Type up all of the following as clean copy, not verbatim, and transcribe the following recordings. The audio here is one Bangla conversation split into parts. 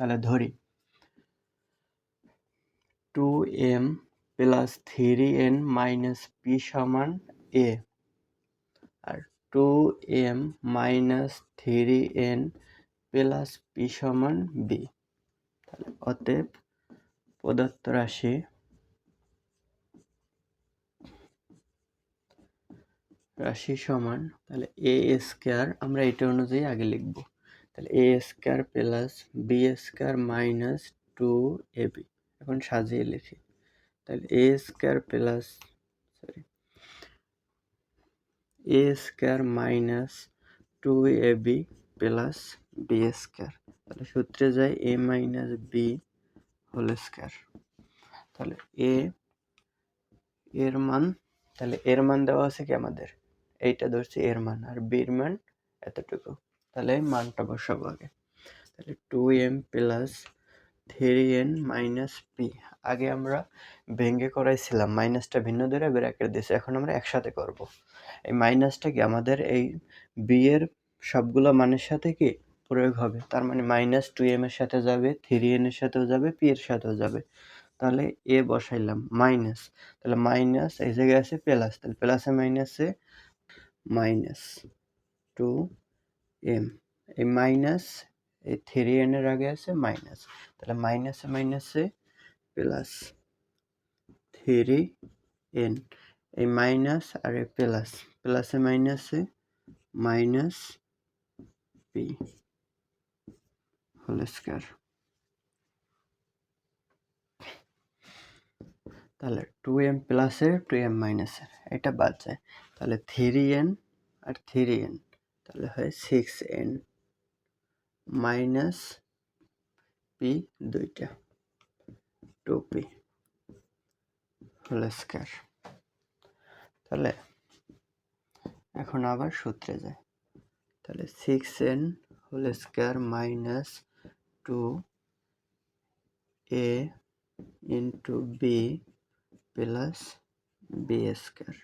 তাহলে ধরি 2m plus 3n minus p সমান a আর 2m minus 3n plus p সমান b। তাহলে অতএব প্রদত্ত রাশি সমান তাহলে a স্কয়ার, আমরা এটা অনুযায়ী আগে লিখব। তাহলে a square plus b square minus 2ab। এখন সাজিয়ে লিখি। তাহলে a square plus a square minus 2ab plus b square. তাহলে সূত্রে যায় a minus b whole square. তাহলে এর মান, তাহলে এর মান দেওয়া আছে কি আমাদের, এইটা ধরছি এর মান, আর বির মান এতটুকু। তাহলে এই মানটা বসাবো আগে। তাহলে 2m plus 3n minus P, আগে আমরা ভেঙে করাইছিলাম, মাইনাসটা ভিন্ন ধরে ব্র্যাকেট দিয়েছে, এখন আমরা একসাথে করব। এই মাইনাসটা কি আমাদের এই বি এর সবগুলো মানের সাথে কি প্রয়োগ হবে, তার মানে মাইনাস 2m এর সাথে যাবে, 3n এর সাথেও যাবে, পি এর সাথেও যাবে। তাহলে এ বসাইলাম মাইনাস, তাহলে মাইনাস এই জায়গায় আছে প্লাস, তাহলে প্লাসে মাইনাসে মাইনাস 2m, এই মাইনাস এই 3n এর আগে আছে মাইনাস, তাহলে মাইনাসে মাইনাসে প্লাস 3n, এই মাইনাস আর এই প্লাস, প্লাসে মাইনাসে মাইনাস পি হোল স্কয়ার। তাহলে 2m প্লাসের 2m মাইনাসের এটা বাদ যায়, তাহলে 3n আর 3n, তাহলে হয় 6n মাইনাস পি দুইটা 2p হোল স্কয়ার। তাহলে এখন আবার সূত্রে যায়, তাহলে 6n whole square minus 2a into b plus b square,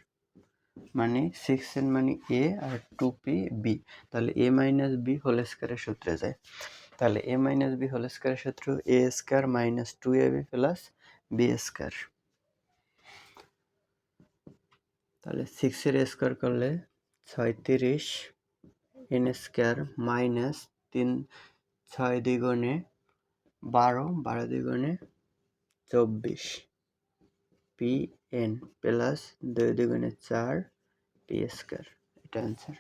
মানে 6n মানে a আর 2p b। তাহলে a মাইনাস b হোল স্কয়ারের সূত্রে যায়। তাহলে a মাইনাস b হোল স্কয়ারের সূত্র a square minus 2ab plus b square. তাহলে 6 এর স্কয়ার করলে 36 n স্কয়ার মাইনাস 3 6 দ্বিগুণে 12 12 দ্বিগুণে 24 pn প্লাস 2 দ্বিগুণে 4 p স্কয়ার। এটা অ্যান্সার।